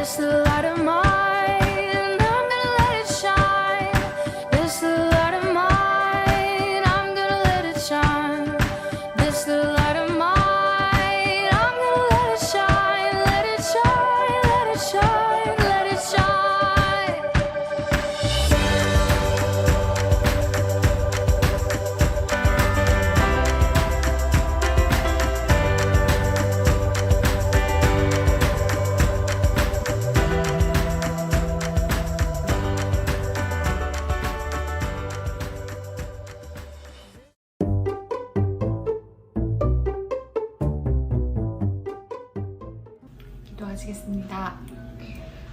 This little light of mine, I'm gonna let it shine. This little light of mine, I'm gonna let it shine. This little light of mine, I'm gonna let it shine. Let it shine, let it shine, let it shine. 기도하시겠습니다.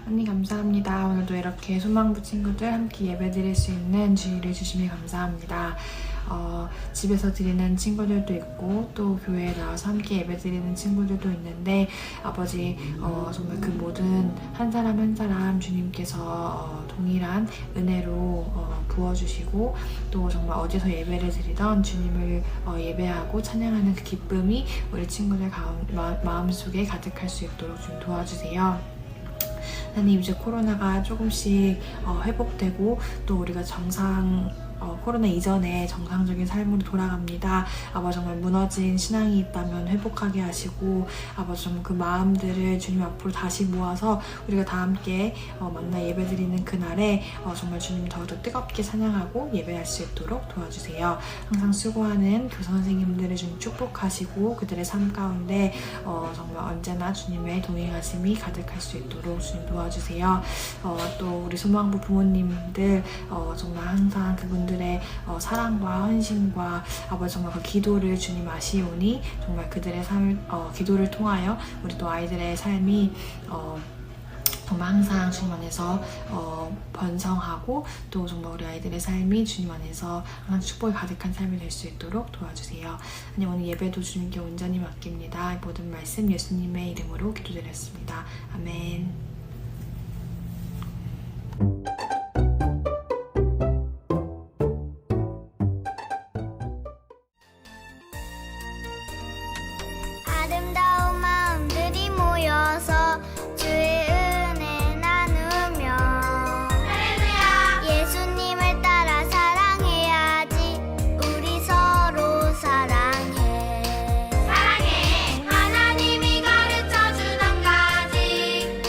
언니 감사합니다. 오늘도 이렇게 소망부 친구들 함께 예배드릴 수 있는 주일을 주심에 감사합니다. 집에서 드리는 친구들도 있고 또 교회에 나와서 함께 예배드리는 친구들도 있는데 아버지 정말 그 모든 한 사람 한 사람 주님께서 동일한 은혜로 부어주시고 또 정말 어디서 예배를 드리던 주님을 예배하고 찬양하는 그 기쁨이 우리 친구들 마음속에 가득할 수 있도록 좀 도와주세요. 하나님, 이제 코로나가 조금씩 회복되고 또 우리가 코로나 이전에 정상적인 삶으로 돌아갑니다. 아버지, 정말 무너진 신앙이 있다면 회복하게 하시고 아버지, 정말 그 마음들을 주님 앞으로 다시 모아서 우리가 다 함께 만나 예배드리는 그날에 정말 주님 더욱더 뜨겁게 찬양하고 예배할 수 있도록 도와주세요. 항상 수고하는 교사 선생님들을 좀 축복하시고 그들의 삶 가운데 정말 언제나 주님의 동행하심이 가득할 수 있도록 주님 도와주세요. 또 우리 소망부 부모님들 정말 항상 그분들의 사랑과 헌신과 아버지 정말 그 기도를 주님 아시오니 정말 그들의 기도를 통하여 우리 또 아이들의 삶이 정말 항상 주님 안에서 번성하고 또 정말 우리 아이들의 삶이 주님 안에서 항상 축복이 가득한 삶이 될 수 있도록 도와주세요. 하나님, 오늘 예배도 주님께 온전히 맡깁니다. 모든 말씀 예수님의 이름으로 기도드렸습니다. 아멘. 아름다운 마음들이 모여서 주의 은혜 나누며 할렐루야. 예수님을 따라 사랑해야지. 우리 서로 사랑해. 사랑해. 하나님이 가르쳐준 한 가지.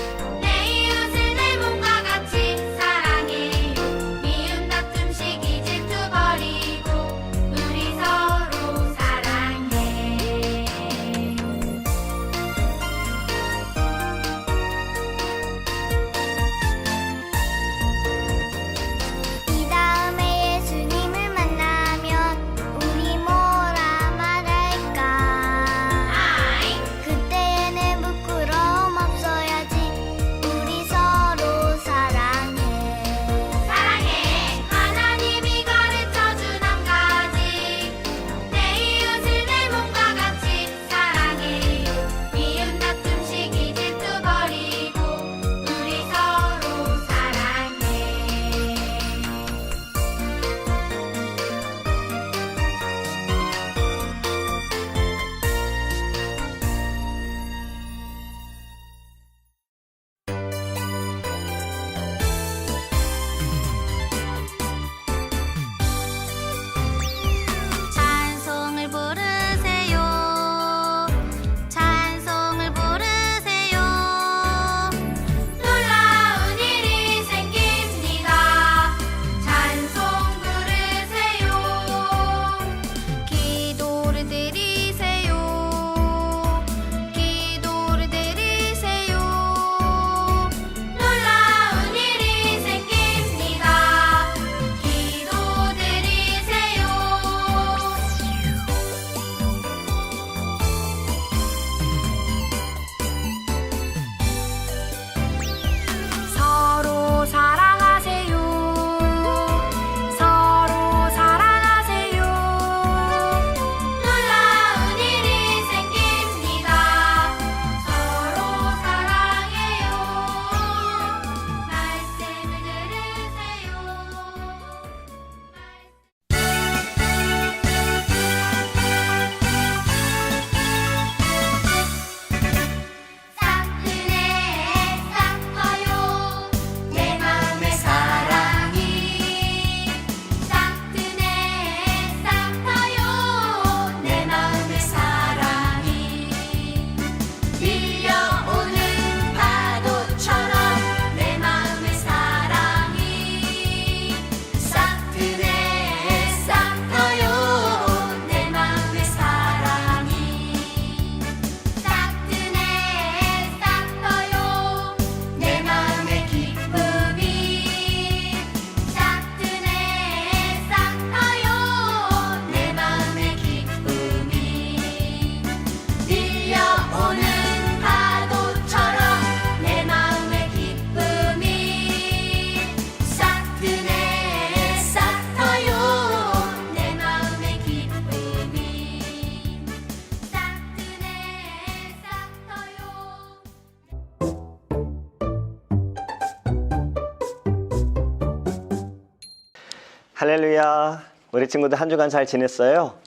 할렐루야. 우리 친구들 한 주간 잘 지냈어요?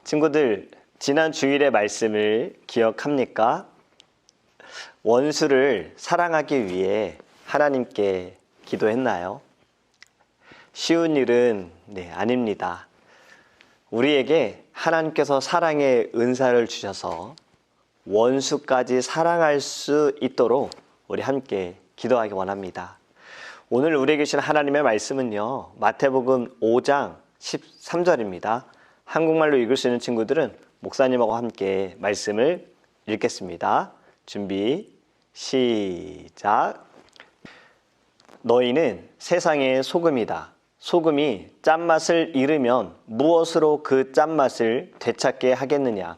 친구들, 지난 주일의 말씀을 기억합니까? 원수를 사랑하기 위해 하나님께 기도했나요? 쉬운 일은 아닙니다. 우리에게 하나님께서 사랑의 은사를 주셔서 원수까지 사랑할 수 있도록 우리 함께 기도하기 원합니다. 오늘 우리에게 주신 하나님의 말씀은요, 마태복음 5장 13절입니다. 한국말로 읽을 수 있는 친구들은 목사님하고 함께 말씀을 읽겠습니다. 준비, 시작. 너희는 세상의 소금이다. 소금이 짠맛을 잃으면 무엇으로 그 짠맛을 되찾게 하겠느냐?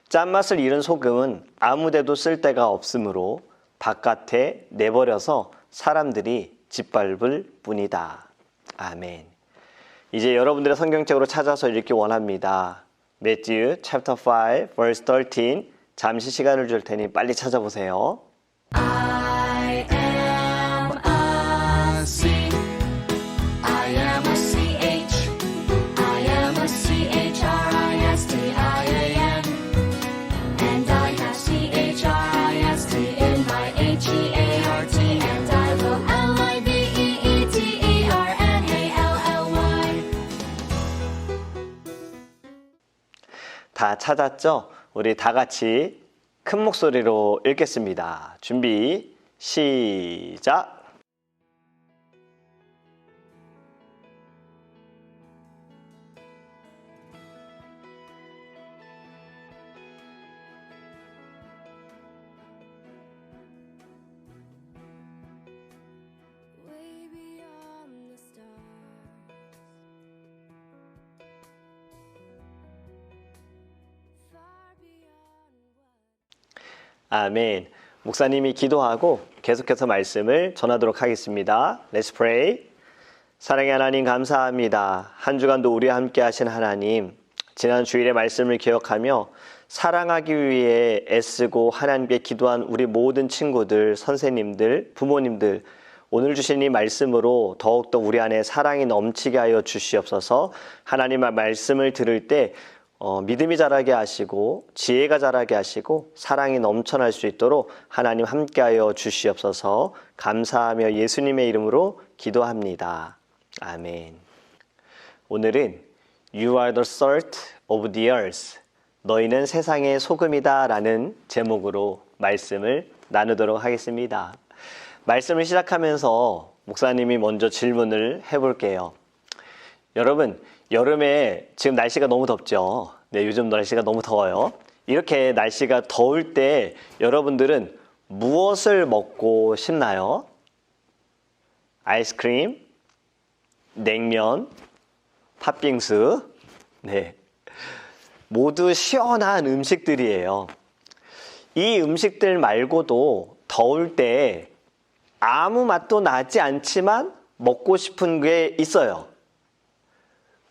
짠맛을 잃은 소금은 아무데도 쓸 데가 없으므로 바깥에 내버려서 사람들이 짓밟을 뿐이다. 아멘. 이제 여러분들의 성경책으로 찾아서 읽기 원합니다. Matthew chapter 5 verse 13. 잠시 시간을 줄 테니 빨리 찾아보세요. I am a C. I am a CH. I am a CHRISTIAN. And I have CHRIST in my HEART. And I will LIVEETERNALLY. 다 찾았죠? 우리 다 같이 큰 목소리로 읽겠습니다. 준비, 시작! Way beyond the stars, far beyond what. 아멘. 목사님이 기도하고 계속해서 말씀을 전하도록 하겠습니다. Let's pray. 사랑의 하나님 감사합니다. 한 주간도 우리와 함께 하신 하나님, 지난 주일의 말씀을 기억하며 사랑하기 위해 애쓰고 하나님께 기도한 우리 모든 친구들, 선생님들, 부모님들, 오늘 주신 이 말씀으로 더욱더 우리 안에 사랑이 넘치게 하여 주시옵소서. 하나님의 말씀을 들을 때 믿음이 자라게 하시고 지혜가 자라게 하시고 사랑이 넘쳐날 수 있도록 하나님 함께하여 주시옵소서. 감사하며 예수님의 이름으로 기도합니다. 아멘. 오늘은 You are the salt of the earth. 너희는 세상의 소금이다 라는 제목으로 말씀을 나누도록 하겠습니다. 말씀을 시작하면서 목사님이 먼저 질문을 해볼게요. 여러분, 여름에 지금 날씨가 너무 덥죠? 네, 요즘 날씨가 너무 더워요. 이렇게 날씨가 더울 때 여러분들은 무엇을 먹고 싶나요? 아이스크림, 냉면, 팥빙수, 네, 모두 시원한 음식들이에요. 이 음식들 말고도 더울 때 아무 맛도 나지 않지만 먹고 싶은 게 있어요.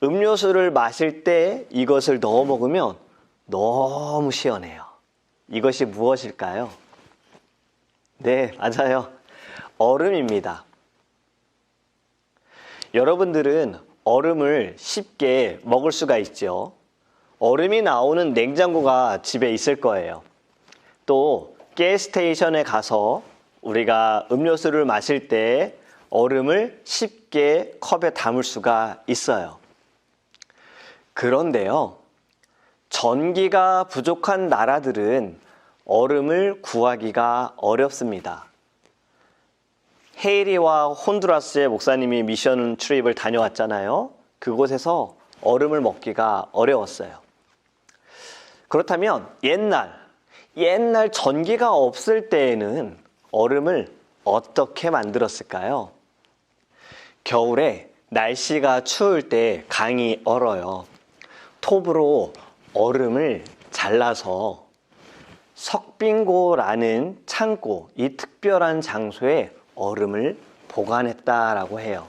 음료수를 마실 때 이것을 넣어 먹으면 너무 시원해요. 이것이 무엇일까요? 네, 맞아요. 얼음입니다. 여러분들은 얼음을 쉽게 먹을 수가 있죠. 얼음이 나오는 냉장고가 집에 있을 거예요. 또 가스스테이션에 가서 우리가 음료수를 마실 때 얼음을 쉽게 컵에 담을 수가 있어요. 그런데요, 전기가 부족한 나라들은 얼음을 구하기가 어렵습니다. 헤이리와 혼두라스의 목사님이 미션 트립을 다녀왔잖아요. 그곳에서 얼음을 먹기가 어려웠어요. 그렇다면 옛날 전기가 없을 때에는 얼음을 어떻게 만들었을까요? 겨울에 날씨가 추울 때 강이 얼어요. 톱으로 얼음을 잘라서 석빙고라는 창고, 이 특별한 장소에 얼음을 보관했다라고 해요.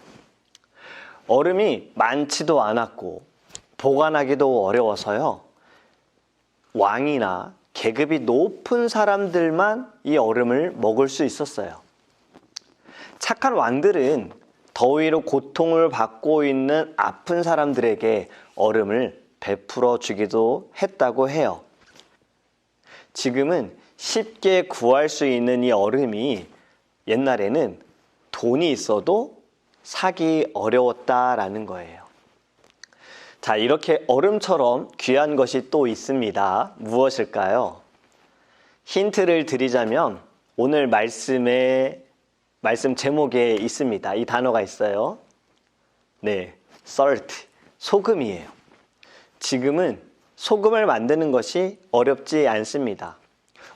얼음이 많지도 않았고 보관하기도 어려워서요, 왕이나 계급이 높은 사람들만 이 얼음을 먹을 수 있었어요. 착한 왕들은 더위로 고통을 받고 있는 아픈 사람들에게 얼음을 베풀어 주기도 했다고 해요. 지금은 쉽게 구할 수 있는 이 얼음이 옛날에는 돈이 있어도 사기 어려웠다라는 거예요. 자, 이렇게 얼음처럼 귀한 것이 또 있습니다. 무엇일까요? 힌트를 드리자면 오늘 말씀 제목에 있습니다. 이 단어가 있어요. 네, salt, 소금이에요. 지금은 소금을 만드는 것이 어렵지 않습니다.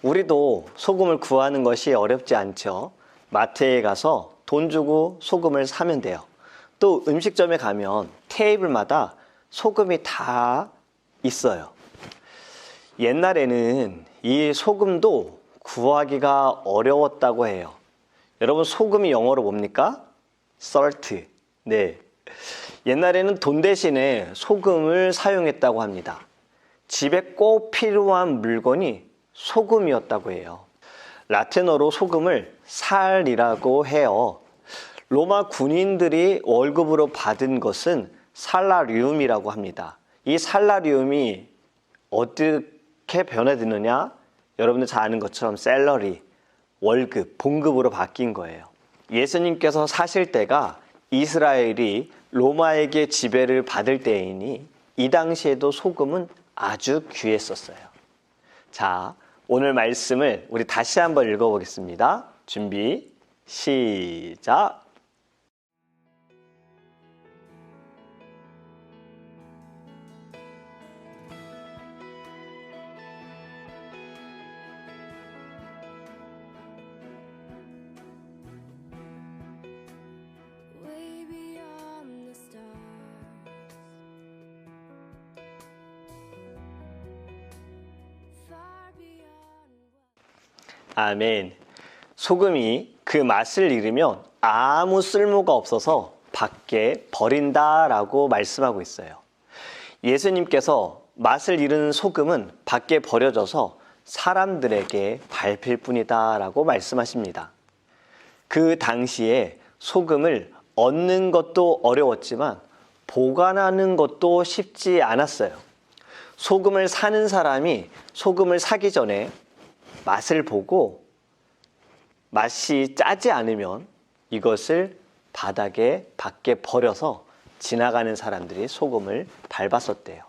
우리도 소금을 구하는 것이 어렵지 않죠. 마트에 가서 돈 주고 소금을 사면 돼요. 또 음식점에 가면 테이블마다 소금이 다 있어요. 옛날에는 이 소금도 구하기가 어려웠다고 해요. 여러분, 소금이 영어로 뭡니까? salt. 네. 옛날에는 돈 대신에 소금을 사용했다고 합니다. 집에 꼭 필요한 물건이 소금이었다고 해요. 라틴어로 소금을 살이라고 해요. 로마 군인들이 월급으로 받은 것은 살라리움이라고 합니다. 이 살라리움이 어떻게 변해드느냐? 여러분들 잘 아는 것처럼 셀러리, 월급, 봉급으로 바뀐 거예요. 예수님께서 사실 때가 이스라엘이 로마에게 지배를 받을 때이니 이 당시에도 소금은 아주 귀했었어요. 자, 오늘 말씀을 우리 다시 한번 읽어보겠습니다. 준비, 시작! Way beyond the stars, far beyond. 아멘. 소금이 그 맛을 잃으면 아무 쓸모가 없어서 밖에 버린다라고 말씀하고 있어요. 예수님께서 맛을 잃은 소금은 밖에 버려져서 사람들에게 밟힐 뿐이다라고 말씀하십니다. 그 당시에 소금을 얻는 것도 어려웠지만 보관하는 것도 쉽지 않았어요. 소금을 사는 사람이 소금을 사기 전에 맛을 보고 맛이 짜지 않으면 이것을 바닥에 밖에 버려서 지나가는 사람들이 소금을 밟았었대요.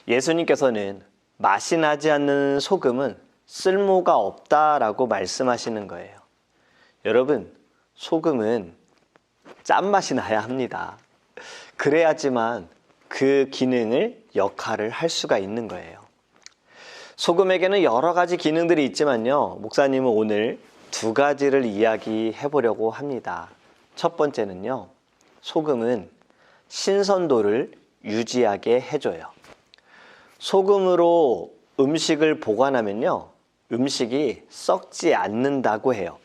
예수님께서는 맛이 나지 않는 소금은 쓸모가 없다라고 말씀하시는 거예요. 여러분, 소금은 짠맛이 나야 합니다. 그래야지만 그 역할을 할 수가 있는 거예요. 소금에게는 여러 가지 기능들이 있지만요, 목사님은 오늘 2가지를 이야기해 보려고 합니다. 첫 번째는요, 소금은 신선도를 유지하게 해줘요. 소금으로 음식을 보관하면요, 음식이 썩지 않는다고 해요.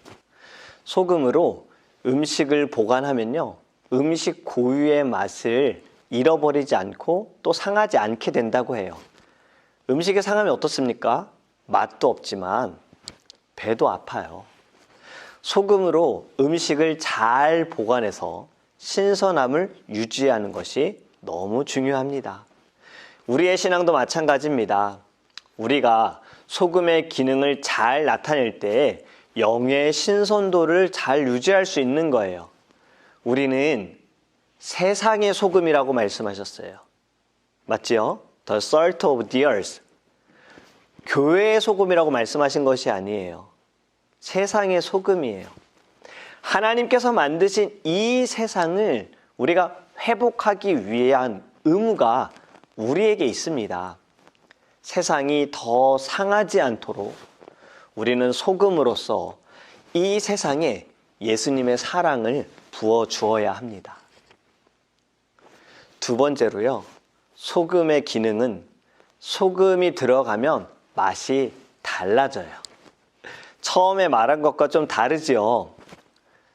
소금으로 음식을 보관하면요, 음식 고유의 맛을 잃어버리지 않고 또 상하지 않게 된다고 해요. 음식이 상하면 어떻습니까? 맛도 없지만 배도 아파요. 소금으로 음식을 잘 보관해서 신선함을 유지하는 것이 너무 중요합니다. 우리의 신앙도 마찬가지입니다. 우리가 소금의 기능을 잘 나타낼 때 영의 신선도를 잘 유지할 수 있는 거예요. 우리는 세상의 소금이라고 말씀하셨어요. 맞지요? The salt of the earth. 교회의 소금이라고 말씀하신 것이 아니에요. 세상의 소금이에요. 하나님께서 만드신 이 세상을 우리가 회복하기 위한 의무가 우리에게 있습니다. 세상이 더 상하지 않도록 우리는 소금으로서 이 세상에 예수님의 사랑을 부어 주어야 합니다. 2번째로요, 소금의 기능은 소금이 들어가면 맛이 달라져요. 처음에 말한 것과 좀 다르지요.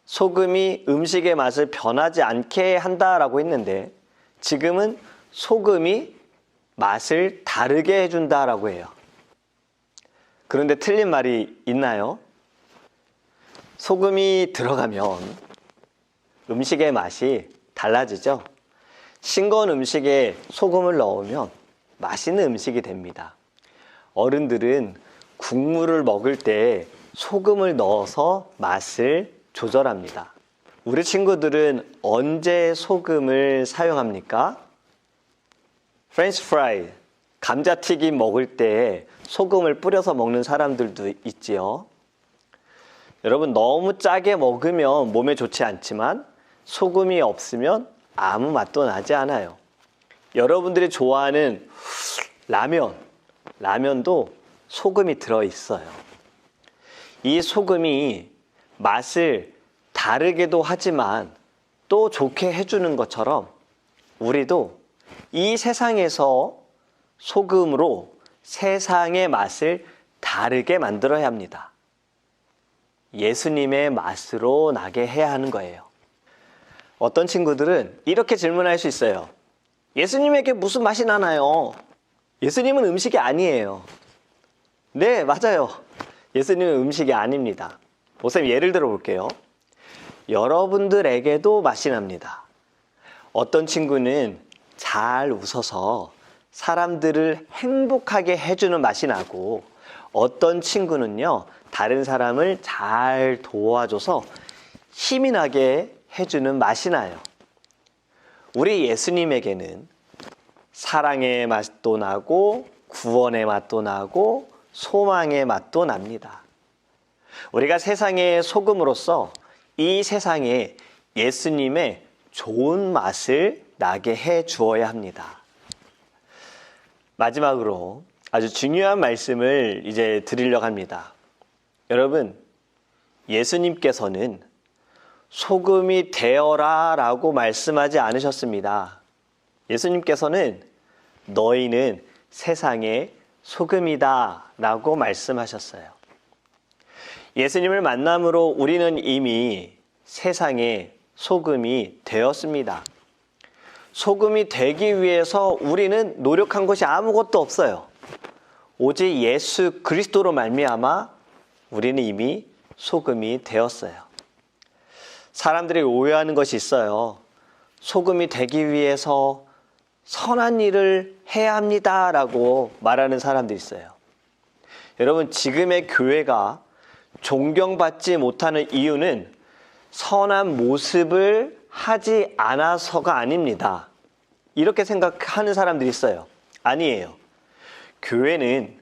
소금이 음식의 맛을 변하지 않게 한다라고 했는데 지금은 소금이 맛을 다르게 해준다라고 해요. 그런데 틀린 말이 있나요? 소금이 들어가면 음식의 맛이 달라지죠. 싱거운 음식에 소금을 넣으면 맛있는 음식이 됩니다. 어른들은 국물을 먹을 때 소금을 넣어서 맛을 조절합니다. 우리 친구들은 언제 소금을 사용합니까? 프렌치 프라이, 감자튀김 먹을 때 소금을 뿌려서 먹는 사람들도 있지요. 여러분, 너무 짜게 먹으면 몸에 좋지 않지만 소금이 없으면 아무 맛도 나지 않아요. 여러분들이 좋아하는 라면도 소금이 들어있어요. 이 소금이 맛을 다르게도 하지만 또 좋게 해주는 것처럼 우리도 이 세상에서 소금으로 세상의 맛을 다르게 만들어야 합니다. 예수님의 맛으로 나게 해야 하는 거예요. 어떤 친구들은 이렇게 질문할 수 있어요. 예수님에게 무슨 맛이 나나요? 예수님은 음식이 아니에요. 네, 맞아요. 예수님은 음식이 아닙니다. 목사님 예를 들어 볼게요. 여러분들에게도 맛이 납니다. 어떤 친구는 잘 웃어서 사람들을 행복하게 해주는 맛이 나고, 어떤 친구는요, 다른 사람을 잘 도와줘서 힘이 나게 해주는 맛이 나요. 우리 예수님에게는 사랑의 맛도 나고, 구원의 맛도 나고, 소망의 맛도 납니다. 우리가 세상의 소금으로서 이 세상에 예수님의 좋은 맛을 나게 해 주어야 합니다. 마지막으로 아주 중요한 말씀을 이제 드리려고 합니다. 여러분, 예수님께서는 소금이 되어라 라고 말씀하지 않으셨습니다. 예수님께서는 너희는 세상의 소금이다 라고 말씀하셨어요. 예수님을 만남으로 우리는 이미 세상의 소금이 되었습니다. 소금이 되기 위해서 우리는 노력한 것이 아무것도 없어요. 오직 예수 그리스도로 말미암아 우리는 이미 소금이 되었어요. 사람들이 오해하는 것이 있어요. 소금이 되기 위해서 선한 일을 해야 합니다 라고 말하는 사람들이 있어요. 여러분, 지금의 교회가 존경받지 못하는 이유는 선한 모습을 하지 않아서가 아닙니다. 이렇게 생각하는 사람들이 있어요. 아니에요. 교회는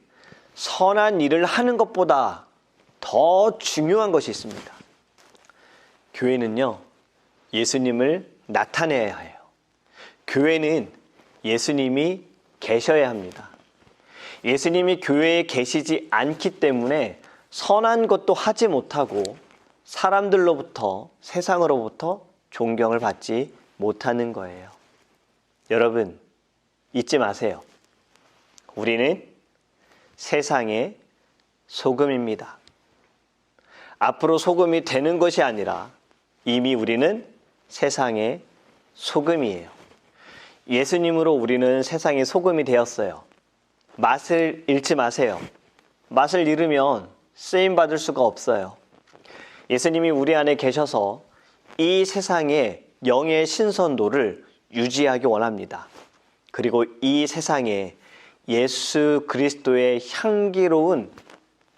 선한 일을 하는 것보다 더 중요한 것이 있습니다. 교회는요, 예수님을 나타내야 해요. 교회는 예수님이 계셔야 합니다. 예수님이 교회에 계시지 않기 때문에 선한 것도 하지 못하고 사람들로부터, 세상으로부터 존경을 받지 못하는 거예요. 여러분, 잊지 마세요. 우리는 세상의 소금입니다. 앞으로 소금이 되는 것이 아니라 이미 우리는 세상의 소금이에요. 예수님으로 우리는 세상의 소금이 되었어요. 맛을 잃지 마세요. 맛을 잃으면 쓰임받을 수가 없어요. 예수님이 우리 안에 계셔서 이 세상의 영의 신선도를 유지하기 원합니다. 그리고 이 세상에 예수 그리스도의 향기로운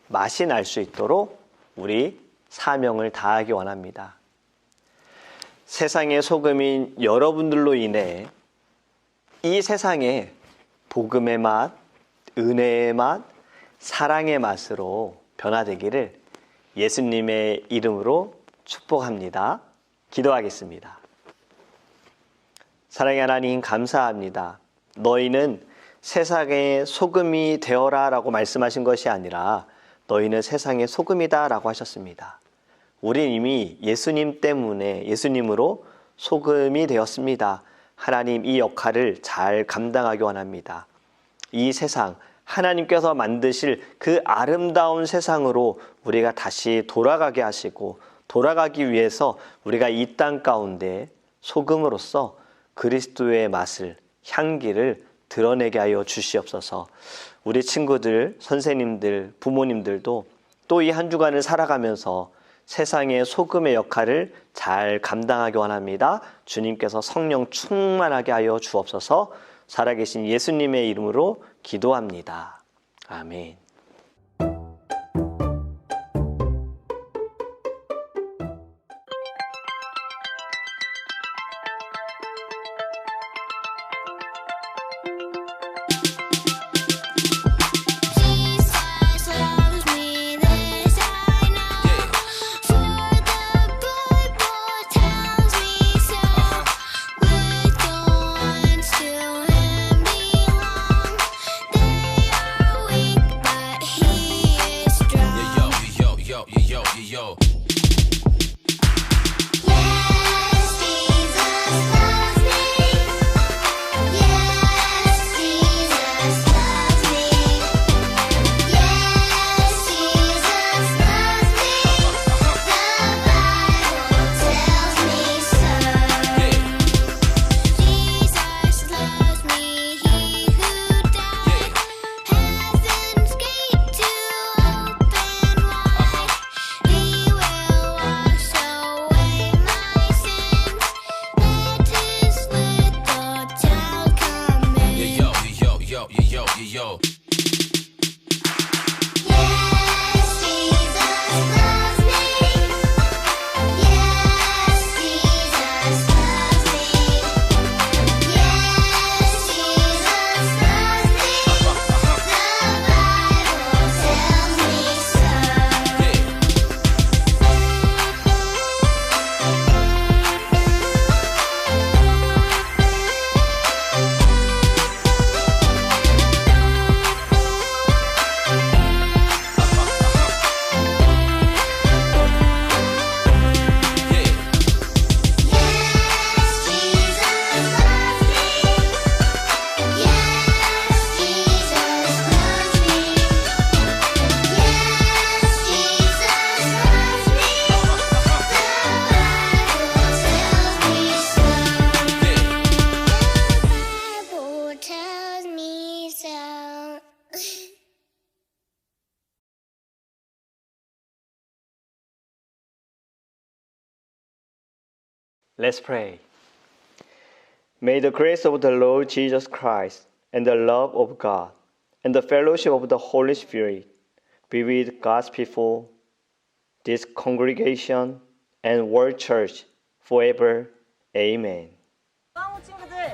맛이 날 수 있도록 우리 사명을 다하기 원합니다. 세상의 소금인 여러분들로 인해 이 세상에 복음의 맛, 은혜의 맛, 사랑의 맛으로 변화되기를 예수님의 이름으로 축복합니다. 기도하겠습니다. 사랑의 하나님, 감사합니다. 너희는 세상의 소금이 되어라 라고 말씀하신 것이 아니라 너희는 세상의 소금이다 라고 하셨습니다. 우린 이미 예수님 때문에, 예수님으로 소금이 되었습니다. 하나님, 이 역할을 잘 감당하기 원합니다. 이 세상, 하나님께서 만드실 그 아름다운 세상으로 우리가 다시 돌아가게 하시고, 돌아가기 위해서 우리가 이 땅 가운데 소금으로서 그리스도의 맛을, 향기를 드러내게 하여 주시옵소서. 우리 친구들, 선생님들, 부모님들도 또 이 한 주간을 살아가면서 세상의 소금의 역할을 잘 감당하기 원합니다. 주님께서 성령 충만하게 하여 주옵소서. 살아계신 예수님의 이름으로 기도합니다. 아멘. Jesus loves me, this I know. For the Bible tells me so. Little ones to Him belong. They are weak, but He is strong. Yo. Yes, Jesus loves me. Yes, Jesus loves me. Yes, Jesus loves me. The Bible tells me so. Jesus loves me, He who died. Heaven's gate to open wide. He will wash away my sins. Let His little child come in. Yo. Yes, Jesus loves me. Yes, Jesus loves me. Yes, Jesus loves me. The Bible tells me so. Yes, Jesus loves me. Yes, Jesus loves me. Yes, Jesus loves me. The Bible tells me so. Let's pray. May the grace of the Lord Jesus Christ and the love of God and the fellowship of the Holy Spirit be with God's people, this congregation, and world church forever. Amen. 사랑하는 친구들